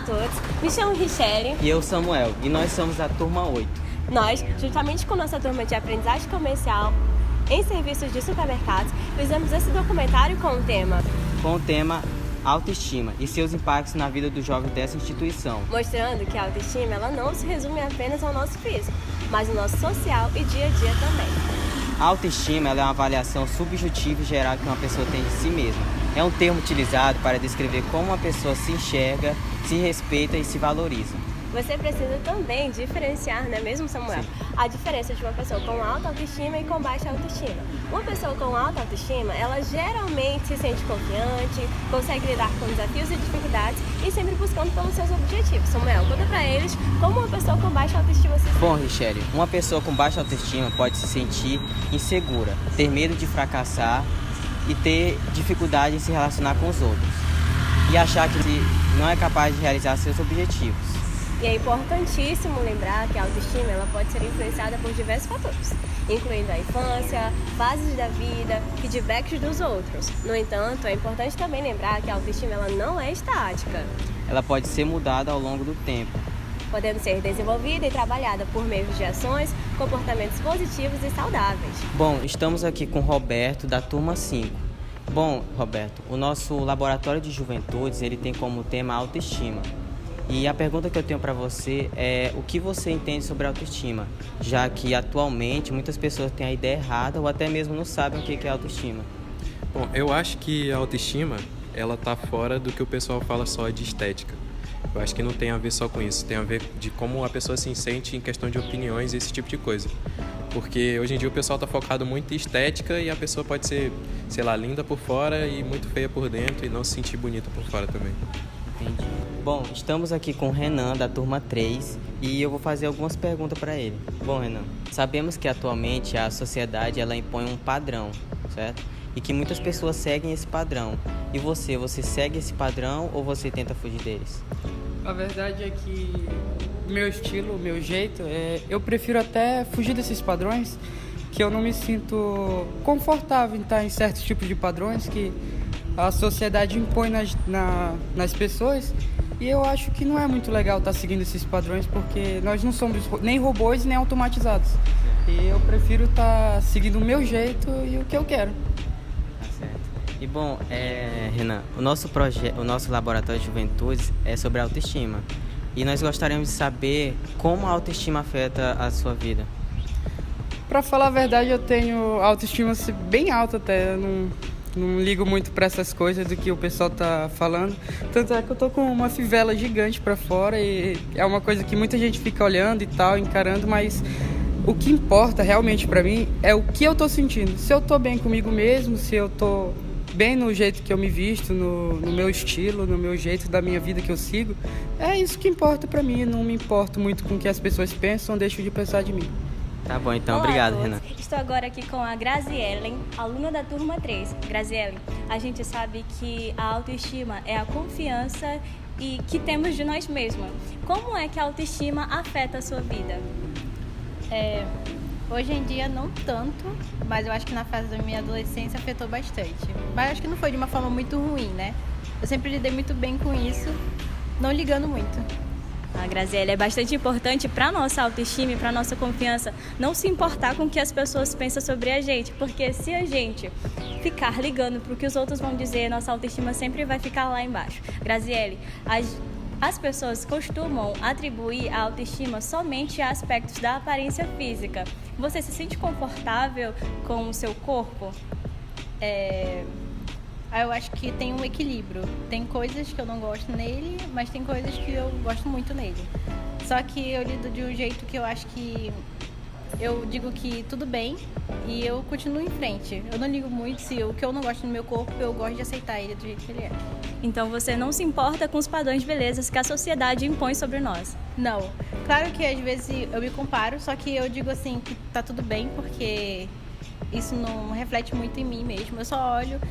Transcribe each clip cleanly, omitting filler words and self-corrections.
todos, me chamo Richelle. E eu, Samuel, e nós somos a turma 8. Nós, juntamente com nossa turma de aprendizagem comercial em serviços de supermercados, fizemos esse documentário com o tema autoestima e seus impactos na vida dos jovens dessa instituição. Mostrando que a autoestima ela não se resume apenas ao nosso físico, mas ao nosso social e dia a dia também. A autoestima ela é uma avaliação subjetiva e geral que uma pessoa tem de si mesma. É um termo utilizado para descrever como uma pessoa se enxerga, se respeita e se valoriza. Você precisa também diferenciar, não é mesmo, Samuel? Sim. A diferença de uma pessoa com alta autoestima e com baixa autoestima. Uma pessoa com alta autoestima, ela geralmente se sente confiante, consegue lidar com desafios e dificuldades e sempre buscando pelos seus objetivos. Samuel, conta pra eles como uma pessoa com baixa autoestima se sente. Bom, Richelle, uma pessoa com baixa autoestima pode se sentir insegura, ter medo de fracassar e ter dificuldade em se relacionar com os outros. E achar que não é capaz de realizar seus objetivos. E é importantíssimo lembrar que a autoestima ela pode ser influenciada por diversos fatores, incluindo a infância, fases da vida, feedbacks dos outros. No entanto, é importante também lembrar que a autoestima ela não é estática. Ela pode ser mudada ao longo do tempo, podendo ser desenvolvida e trabalhada por meio de ações, comportamentos positivos e saudáveis. Bom, estamos aqui com o Roberto, da turma 5. Bom, Roberto, o nosso laboratório de juventudes ele tem como tema autoestima. E a pergunta que eu tenho para você é o que você entende sobre autoestima, já que atualmente muitas pessoas têm a ideia errada ou até mesmo não sabem o que é autoestima. Bom, eu acho que a autoestima ela tá fora do que o pessoal fala só de estética. Eu acho que não tem a ver só com isso, tem a ver de como a pessoa se sente em questão de opiniões e esse tipo de coisa. Porque hoje em dia o pessoal tá focado muito em estética e a pessoa pode ser, sei lá, linda por fora e muito feia por dentro e não se sentir bonita por fora também. Entendi. Bom, estamos aqui com o Renan, da turma 3, e eu vou fazer algumas perguntas para ele. Bom, Renan, sabemos que atualmente a sociedade ela impõe um padrão, certo? E que muitas pessoas seguem esse padrão. E você segue esse padrão ou você tenta fugir deles? A verdade é que o meu estilo, o meu jeito, eu prefiro até fugir desses padrões, que eu não me sinto confortável em estar em certos tipos de padrões que a sociedade impõe nas pessoas. E eu acho que não é muito legal estar seguindo esses padrões, porque nós não somos nem robôs nem automatizados. E eu prefiro estar seguindo o meu jeito e o que eu quero. Tá certo. E bom, Renan, o nosso laboratório de juventudes é sobre autoestima. E nós gostaríamos de saber como a autoestima afeta a sua vida. Pra falar a verdade, eu tenho autoestima bem alta até. Eu não ligo muito pra essas coisas do que o pessoal tá falando. Tanto é que eu tô com uma fivela gigante pra fora e é uma coisa que muita gente fica olhando e tal, encarando, mas o que importa realmente pra mim é o que eu tô sentindo. Se eu tô bem comigo mesmo, se eu tô bem no jeito que eu me visto, no meu estilo, no meu jeito da minha vida que eu sigo, é isso que importa pra mim. Eu não me importo muito com o que as pessoas pensam, deixo de pensar de mim. Tá bom, então. Olá, obrigado, Renan. Estou agora aqui com a Graziellen, aluna da turma 3. Graziellen, a gente sabe que a autoestima é a confiança e que temos de nós mesmos. Como é que a autoestima afeta a sua vida? Hoje em dia não tanto, mas eu acho que na fase da minha adolescência afetou bastante. Mas acho que não foi de uma forma muito ruim, né? Eu sempre lidei muito bem com isso, não ligando muito. A Graziella, é bastante importante para a nossa autoestima e para a nossa confiança não se importar com o que as pessoas pensam sobre a gente, porque se a gente ficar ligando para o que os outros vão dizer, nossa autoestima sempre vai ficar lá embaixo. Graziella, as pessoas costumam atribuir a autoestima somente a aspectos da aparência física. Você se sente confortável com o seu corpo? Eu acho que tem um equilíbrio. Tem coisas que eu não gosto nele, mas tem coisas que eu gosto muito nele. Só que eu lido de um jeito que eu acho que eu digo que tudo bem e eu continuo em frente. Eu não ligo muito se o que eu não gosto no meu corpo, eu gosto de aceitar ele do jeito que ele é. Então você não se importa com os padrões de beleza que a sociedade impõe sobre nós? Não. Claro que às vezes eu me comparo, só que eu digo assim que tá tudo bem, porque isso não reflete muito em mim mesmo. Eu só olho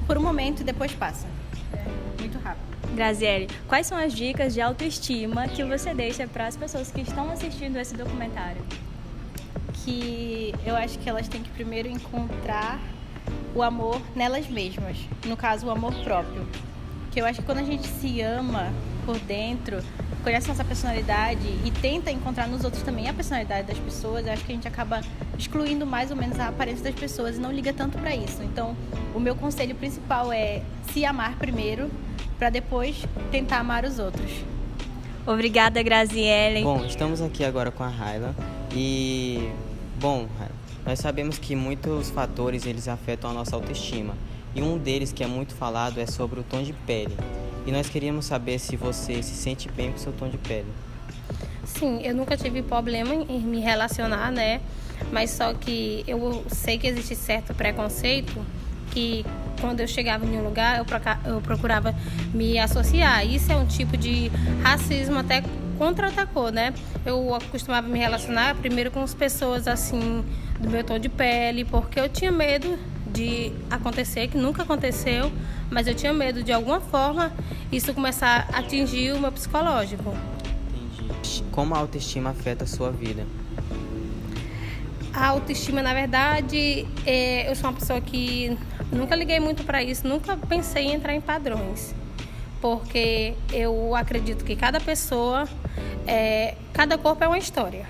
por um momento e depois passa. Muito rápido. Grazielle, quais são as dicas de autoestima que você deixa para as pessoas que estão assistindo esse documentário? Que eu acho que elas têm que primeiro encontrar o amor nelas mesmas. No caso, o amor próprio. Que eu acho que quando a gente se ama por dentro, conhece nossa personalidade e tenta encontrar nos outros também a personalidade das pessoas, eu acho que a gente acaba excluindo mais ou menos a aparência das pessoas e não liga tanto para isso. Então, o meu conselho principal é se amar primeiro, para depois tentar amar os outros. Obrigada, Graziele. Bom, estamos aqui agora com a Raila e, bom, Raila, nós sabemos que muitos fatores eles afetam a nossa autoestima e um deles que é muito falado é sobre o tom de pele. E nós queríamos saber se você se sente bem com o seu tom de pele. Sim, eu nunca tive problema em me relacionar, né? Mas só que eu sei que existe certo preconceito que quando eu chegava em um lugar eu procurava me associar. Isso é um tipo de racismo até contra outra cor, né? Eu costumava me relacionar primeiro com as pessoas assim do meu tom de pele, porque eu tinha medo de acontecer, que nunca aconteceu, mas eu tinha medo de alguma forma isso começar a atingir o meu psicológico. Entendi. Como a autoestima afeta a sua vida? A autoestima, na verdade, eu sou uma pessoa que nunca liguei muito para isso, nunca pensei em entrar em padrões, porque eu acredito que cada pessoa, cada corpo é uma história.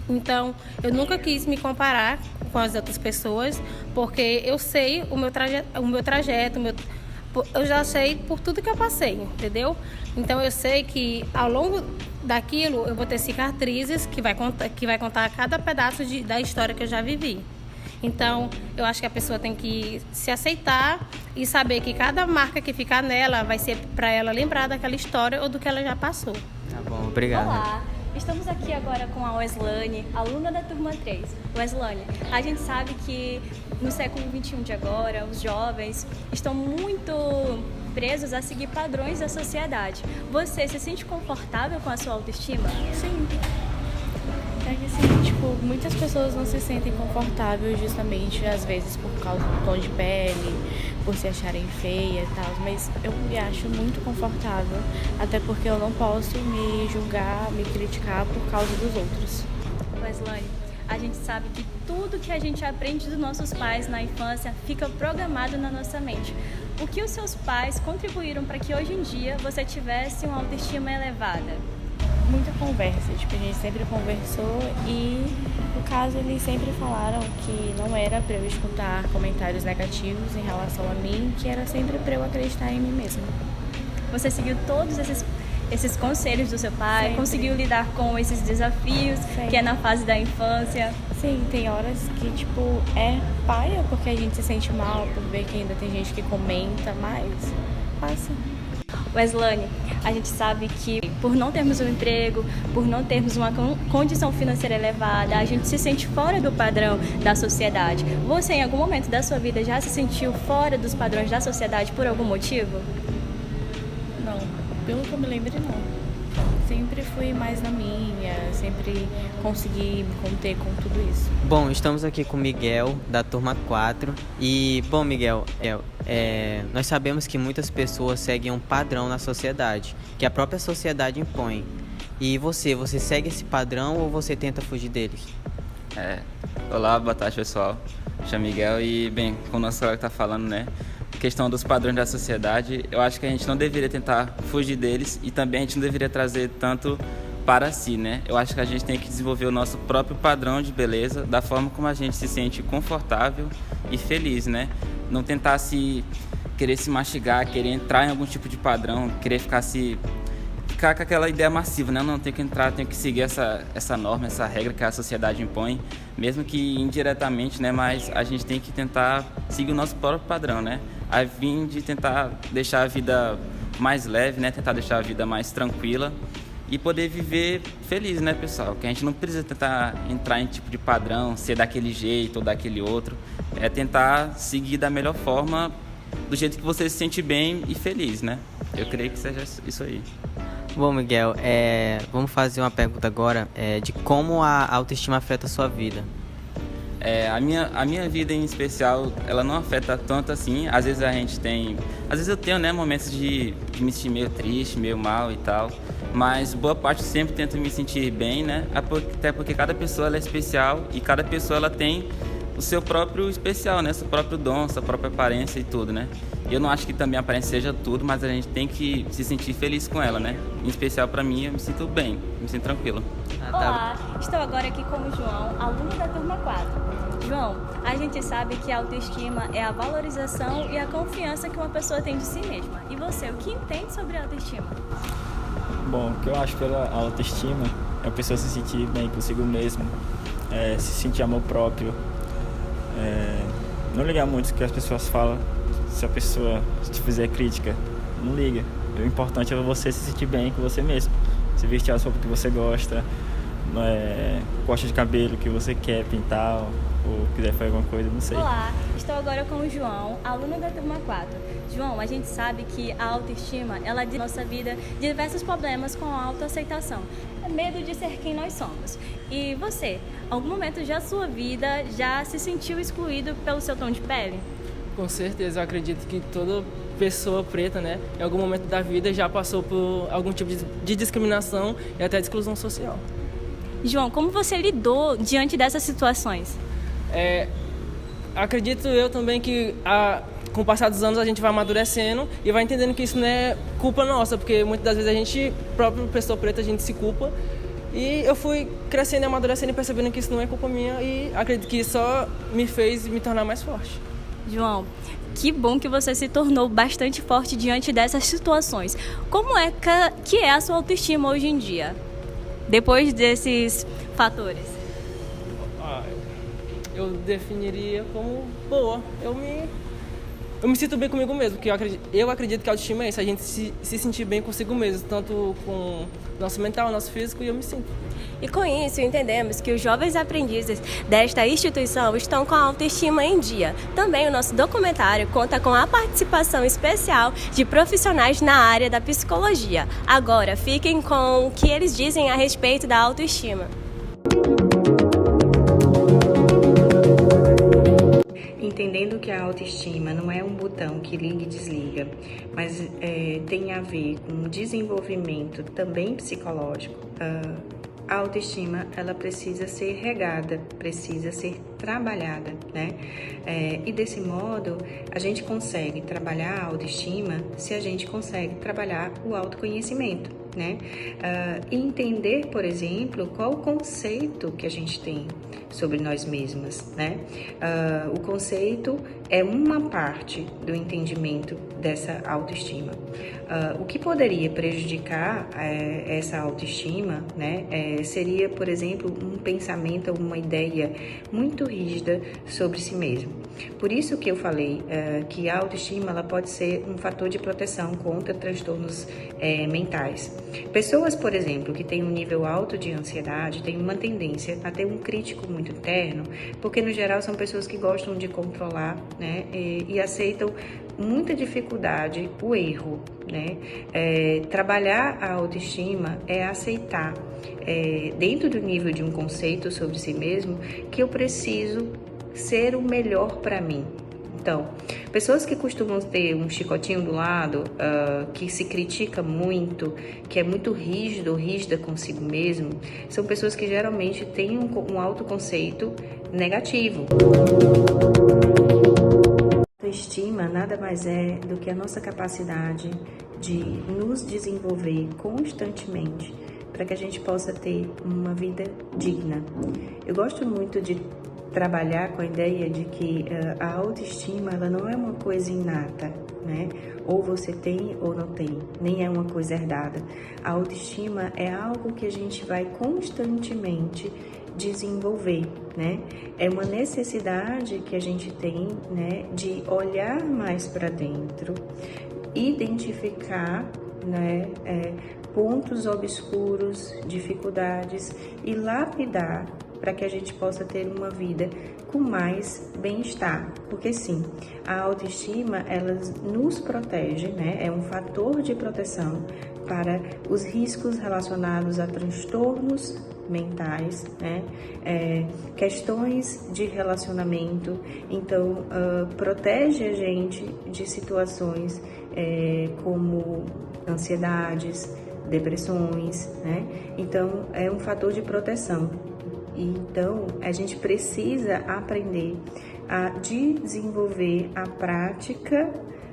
Então, eu nunca quis me comparar com as outras pessoas, porque eu sei o meu trajeto, eu já sei por tudo que eu passei, entendeu? Então, eu sei que ao longo daquilo eu vou ter cicatrizes que vai contar cada pedaço da história que eu já vivi. Então, eu acho que a pessoa tem que se aceitar e saber que cada marca que ficar nela vai ser para ela lembrar daquela história ou do que ela já passou. Tá bom, obrigado. Olá, estamos aqui agora com a Weslane, aluna da turma 3. Weslane, a gente sabe que no século XXI de agora, os jovens estão muito presos a seguir padrões da sociedade. Você se sente confortável com a sua autoestima? Sim. É que assim, tipo, muitas pessoas não se sentem confortáveis justamente, às vezes, por causa do tom de pele, por se acharem feia e tal, mas eu me acho muito confortável, até porque eu não posso me julgar, me criticar por causa dos outros. Weslane, a gente sabe que tudo que a gente aprende dos nossos pais na infância fica programado na nossa mente. O que os seus pais contribuíram para que hoje em dia você tivesse uma autoestima elevada? Muita conversa, tipo, a gente sempre conversou e, no caso, eles sempre falaram que não era para eu escutar comentários negativos em relação a mim, que era sempre para eu acreditar em mim mesma. Você seguiu todos esses conselhos do seu pai? Sempre. Conseguiu lidar com esses desafios Sempre. que é na fase da infância? Sim, tem horas que, tipo, é paia porque a gente se sente mal por ver que ainda tem gente que comenta, mas passa. Weslane, a gente sabe que por não termos um emprego, por não termos uma condição financeira elevada, a gente se sente fora do padrão da sociedade. Você, em algum momento da sua vida, já se sentiu fora dos padrões da sociedade por algum motivo? Não, pelo que eu me lembro, não. Sempre fui mais na minha, sempre consegui me conter com tudo isso. Bom, estamos aqui com o Miguel, da turma 4. E, bom, Miguel, nós sabemos que muitas pessoas seguem um padrão na sociedade, que a própria sociedade impõe. E você segue esse padrão ou você tenta fugir deles? Olá, boa tarde, pessoal. Me chamo Miguel e, bem, como o nosso colega está falando, né? Questão dos padrões da sociedade, eu acho que a gente não deveria tentar fugir deles e também a gente não deveria trazer tanto para si, né? Eu acho que a gente tem que desenvolver o nosso próprio padrão de beleza da forma como a gente se sente confortável e feliz, né? Não tentar querer se mastigar, querer entrar em algum tipo de padrão, querer ficar com aquela ideia massiva, né? Não, tenho que entrar, tenho que seguir essa norma, essa regra que a sociedade impõe, mesmo que indiretamente, né? Mas a gente tem que tentar seguir o nosso próprio padrão, né? A fim de tentar deixar a vida mais leve, né? Tentar deixar a vida mais tranquila e poder viver feliz, né, pessoal? Que a gente não precisa tentar entrar em tipo de padrão, ser daquele jeito ou daquele outro. É tentar seguir da melhor forma, do jeito que você se sente bem e feliz, né? Eu creio que seja isso aí. Bom, Miguel, vamos fazer uma pergunta agora de como a autoestima afeta a sua vida. A minha vida em especial, ela não afeta tanto assim. Às vezes eu tenho, né, momentos de me sentir meio triste, meio mal e tal. Mas boa parte eu sempre tento me sentir bem, né? Até porque cada pessoa ela é especial e cada pessoa ela tem o seu próprio especial, né? Seu próprio dom, sua própria aparência e tudo, né? Eu não acho que também a aparência seja tudo, mas a gente tem que se sentir feliz com ela, né? Em especial pra mim, eu me sinto bem, me sinto tranquilo. Olá, estou agora aqui com o João, aluno da turma 4. João, a gente sabe que a autoestima é a valorização e a confiança que uma pessoa tem de si mesma. E você, o que entende sobre a autoestima? Bom, o que eu acho pela autoestima é a pessoa se sentir bem consigo mesmo, se sentir amor próprio, não ligar muito o que as pessoas falam. Se a pessoa te fizer crítica, não liga. O importante é você se sentir bem com você mesmo. Se vestir a roupa que você gosta, corte de cabelo que você quer pintar ou quiser fazer alguma coisa, não sei. Olá, estou agora com o João, aluno da turma 4. João, a gente sabe que a autoestima, ela diz na nossa vida diversos problemas com a autoaceitação. É medo de ser quem nós somos. E você, algum momento da sua vida já se sentiu excluído pelo seu tom de pele? Com certeza, eu acredito que toda pessoa preta, né, em algum momento da vida já passou por algum tipo de discriminação e até de exclusão social. João, como você lidou diante dessas situações? Acredito eu também que com o passar dos anos a gente vai amadurecendo e vai entendendo que isso não é culpa nossa, porque muitas das vezes a gente, própria pessoa preta, a gente se culpa. E eu fui crescendo e amadurecendo e percebendo que isso não é culpa minha e acredito que isso só me fez me tornar mais forte. João, que bom que você se tornou bastante forte diante dessas situações. Como é que é a sua autoestima hoje em dia, depois desses fatores? Eu definiria como boa. Eu me sinto bem comigo mesmo, porque eu acredito que a autoestima é isso, a gente se sentir bem consigo mesmo, tanto com nosso mental, nosso físico, e eu me sinto. E com isso entendemos que os jovens aprendizes desta instituição estão com a autoestima em dia. Também o nosso documentário conta com a participação especial de profissionais na área da psicologia. Agora fiquem com o que eles dizem a respeito da autoestima. Entendendo que a autoestima não é um botão que liga e desliga, mas tem a ver com um desenvolvimento também psicológico. A autoestima, ela precisa ser regada, precisa ser trabalhada, né? E desse modo, a gente consegue trabalhar a autoestima se a gente consegue trabalhar o autoconhecimento, né? E entender, por exemplo, qual o conceito que a gente tem sobre nós mesmas, né? O conceito é uma parte do entendimento dessa autoestima. O que poderia prejudicar essa autoestima, né, seria, por exemplo, um pensamento ou uma ideia muito rígida sobre si mesmo. Por isso que eu falei que a autoestima ela pode ser um fator de proteção contra transtornos mentais. Pessoas, por exemplo, que têm um nível alto de ansiedade, têm uma tendência a ter um crítico muito interno, porque no geral são pessoas que gostam de controlar, né, e aceitam muita dificuldade o erro, né? Trabalhar a autoestima é aceitar, dentro do nível de um conceito sobre si mesmo, que eu preciso ser o melhor para mim. Então, pessoas que costumam ter um chicotinho do lado, que se critica muito, que é muito rígido ou rígida consigo mesmo, são pessoas que geralmente têm um autoconceito negativo. Autoestima nada mais é do que a nossa capacidade de nos desenvolver constantemente para que a gente possa ter uma vida digna. Eu gosto muito de trabalhar com a ideia de que a autoestima ela não é uma coisa inata, né? Ou você tem ou não tem, nem é uma coisa herdada. A autoestima é algo que a gente vai constantemente desenvolver, né? É uma necessidade que a gente tem, né, de olhar mais para dentro, identificar, né, pontos obscuros, dificuldades e lapidar para que a gente possa ter uma vida com mais bem-estar. Porque sim, a autoestima, ela nos protege, né? É um fator de proteção para os riscos relacionados a transtornos mentais, né? Questões de relacionamento. Então, protege a gente de situações como ansiedades, depressões, né? Então, é um fator de proteção. Então, a gente precisa aprender a desenvolver a prática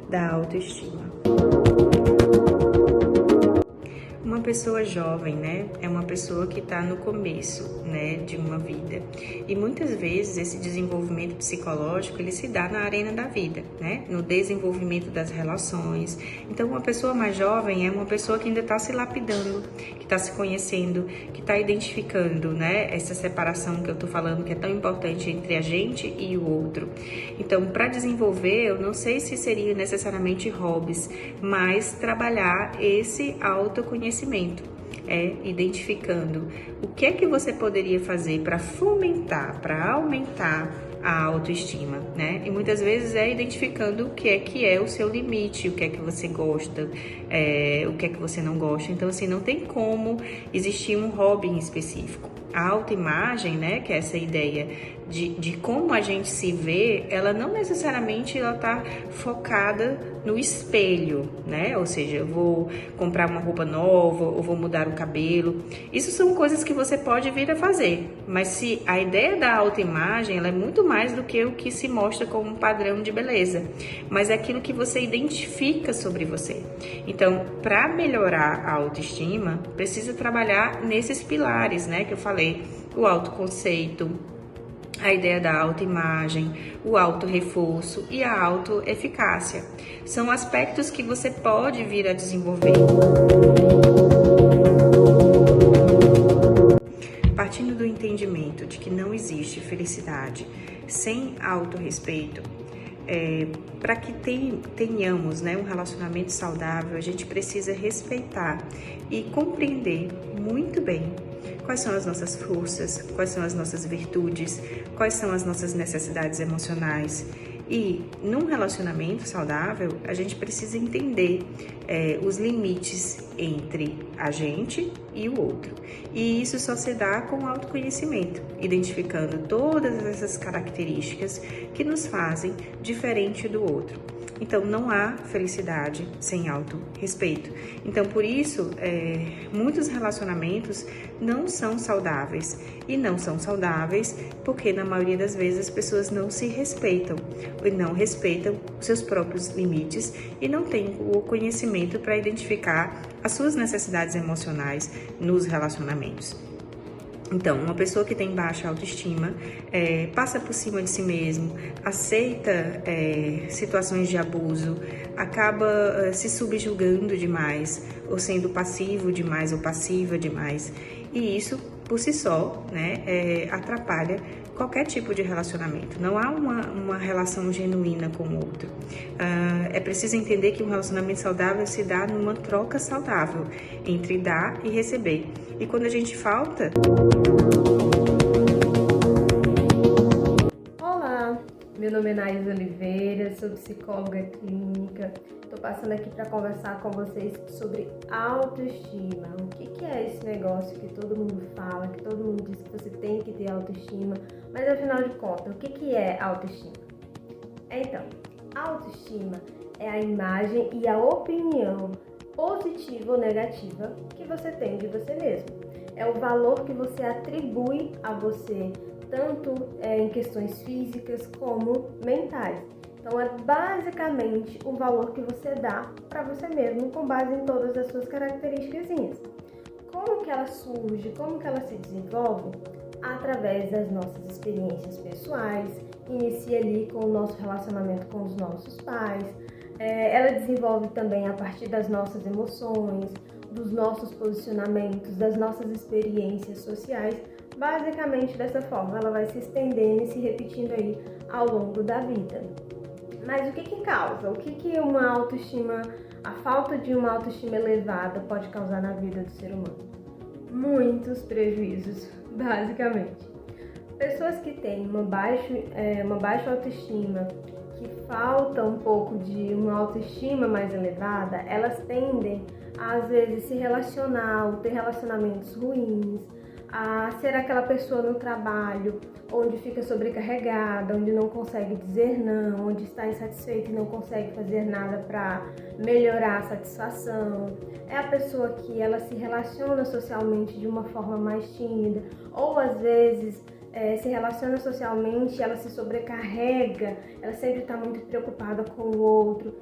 da autoestima. Uma pessoa jovem, né, é uma pessoa que está no começo, né, de uma vida. E muitas vezes esse desenvolvimento psicológico, ele se dá na arena da vida, né, no desenvolvimento das relações. Então, uma pessoa mais jovem é uma pessoa que ainda está se lapidando, que está se conhecendo, que está identificando, né, essa separação que eu estou falando, que é tão importante entre a gente e o outro. Então, para desenvolver, eu não sei se seria necessariamente hobbies, mas trabalhar esse autoconhecimento, identificando o que é que você poderia fazer para fomentar, para aumentar a autoestima, né? E muitas vezes é identificando o que é o seu limite, o que é que você gosta, o que é que você não gosta. Então, assim, não tem como existir um hobby em específico. A autoimagem, né, que é essa ideia de como a gente se vê, ela não necessariamente ela tá focada no espelho, né? Ou seja, eu vou comprar uma roupa nova ou vou mudar o cabelo. Isso são coisas que você pode vir a fazer. Mas se a ideia da autoimagem, ela é muito mais do que o que se mostra como um padrão de beleza, mas é aquilo que você identifica sobre você. Então, para melhorar a autoestima, precisa trabalhar nesses pilares, né, que eu falei, o autoconceito, a ideia da autoimagem, o autorreforço e a autoeficácia. São aspectos que você pode vir a desenvolver. Partindo do entendimento de que não existe felicidade sem autorrespeito, para que tenhamos, né, um relacionamento saudável, a gente precisa respeitar e compreender muito bem quais são as nossas forças, quais são as nossas virtudes, quais são as nossas necessidades emocionais. E num relacionamento saudável, a gente precisa entender os limites entre a gente e o outro. E isso só se dá com o autoconhecimento, identificando todas essas características que nos fazem diferente do outro. Então, não há felicidade sem autorrespeito. Então, por isso, muitos relacionamentos não são saudáveis. E não são saudáveis porque, na maioria das vezes, as pessoas não se respeitam. E não respeitam os seus próprios limites e não têm o conhecimento para identificar as suas necessidades emocionais nos relacionamentos. Então, uma pessoa que tem baixa autoestima passa por cima de si mesmo, aceita situações de abuso, acaba se subjugando demais, ou sendo passivo demais ou passiva demais. E isso, por si só, né, atrapalha qualquer tipo de relacionamento. Não há uma relação genuína com o outro. É preciso entender que um relacionamento saudável se dá numa troca saudável entre dar e receber. E quando a gente falta... Olá, meu nome é Naís Oliveira, sou psicóloga clínica. Estou passando aqui para conversar com vocês sobre autoestima. O que é esse negócio que todo mundo fala, que todo mundo diz que você tem que ter autoestima, mas afinal de contas, o que é autoestima? Então, autoestima é a imagem e a opinião positiva ou negativa que você tem de você mesmo. É o valor que você atribui a você, tanto em questões físicas como mentais. Então, é basicamente o valor que você dá para você mesmo, com base em todas as suas características. Como que ela surge, como que ela se desenvolve? Através das nossas experiências pessoais, inicia ali com o nosso relacionamento com os nossos pais. Ela desenvolve também a partir das nossas emoções, dos nossos posicionamentos, das nossas experiências sociais. Basicamente dessa forma, ela vai se estendendo e se repetindo aí ao longo da vida. Mas o que causa? O que uma autoestima, a falta de uma autoestima elevada pode causar na vida do ser humano? Muitos prejuízos, basicamente. Pessoas que têm uma baixa autoestima, que falta um pouco de uma autoestima mais elevada, elas tendem a, às vezes, se relacionar ou ter relacionamentos ruins, a ser aquela pessoa no trabalho onde fica sobrecarregada, onde não consegue dizer não, onde está insatisfeita e não consegue fazer nada para melhorar a satisfação. É a pessoa que ela se relaciona socialmente de uma forma mais tímida, ou às vezes se relaciona socialmente, ela se sobrecarrega, ela sempre está muito preocupada com o outro.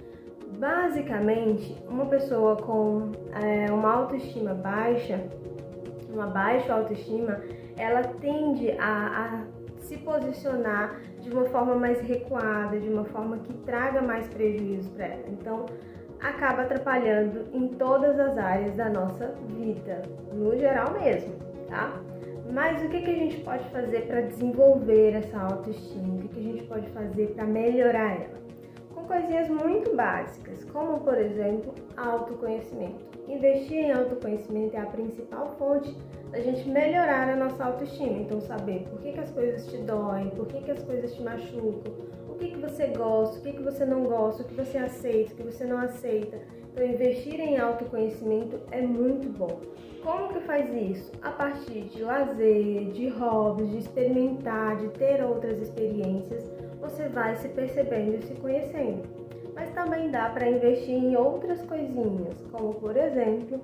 Basicamente, uma pessoa com uma autoestima baixa, uma baixa autoestima, ela tende a se posicionar de uma forma mais recuada, de uma forma que traga mais prejuízo para ela. Então, acaba atrapalhando em todas as áreas da nossa vida, no geral mesmo, tá? Mas o que a gente pode fazer para desenvolver essa autoestima? O que a gente pode fazer para melhorar ela? Com coisinhas muito básicas, como, por exemplo, autoconhecimento. Investir em autoconhecimento é a principal fonte da gente melhorar a nossa autoestima. Então, saber por que as coisas te doem, por que as coisas te machucam, o que você gosta, o que você não gosta, o que você aceita, o que você não aceita. Então, investir em autoconhecimento é muito bom. Como que faz isso? A partir de lazer, de hobbies, de experimentar, de ter outras experiências, você vai se percebendo e se conhecendo. Mas também dá para investir em outras coisinhas, como por exemplo,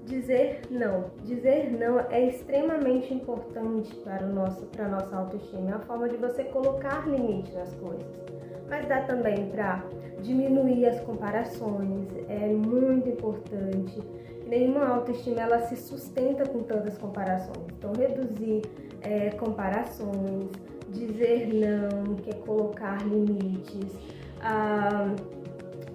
dizer não. Dizer não é extremamente importante para a nossa autoestima, é a forma de você colocar limite nas coisas. Mas dá também para diminuir as comparações, é muito importante. Nenhuma autoestima ela se sustenta com tantas comparações. Então, reduzir comparações, dizer não, que é colocar limites,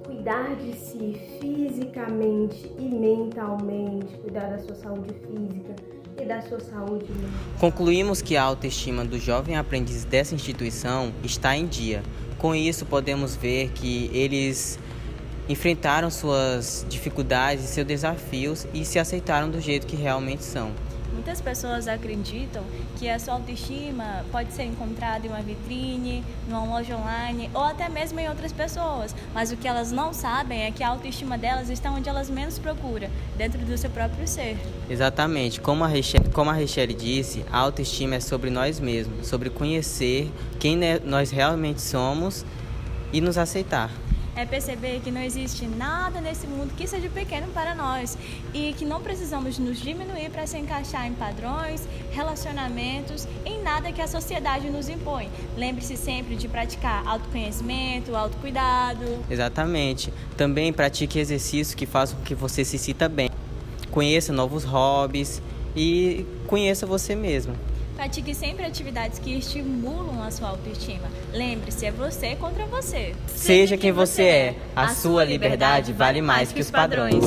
cuidar de si fisicamente e mentalmente, cuidar da sua saúde física e da sua saúde mental. Concluímos que a autoestima do jovem aprendiz dessa instituição está em dia. Com isso, podemos ver que eles enfrentaram suas dificuldades e seus desafios e se aceitaram do jeito que realmente são. Muitas pessoas acreditam que a sua autoestima pode ser encontrada em uma vitrine, numa loja online ou até mesmo em outras pessoas. Mas o que elas não sabem é que a autoestima delas está onde elas menos procuram, dentro do seu próprio ser. Exatamente. Como a Richelle disse, a autoestima é sobre nós mesmos, sobre conhecer quem nós realmente somos e nos aceitar. É perceber que não existe nada nesse mundo que seja pequeno para nós e que não precisamos nos diminuir para se encaixar em padrões, relacionamentos, em nada que a sociedade nos impõe. Lembre-se sempre de praticar autoconhecimento, autocuidado. Exatamente. Também pratique exercícios que façam com que você se sinta bem. Conheça novos hobbies e conheça você mesmo. Pratique sempre atividades que estimulam a sua autoestima. Lembre-se, é você contra você. Seja quem você é, a sua liberdade vale mais que os padrões.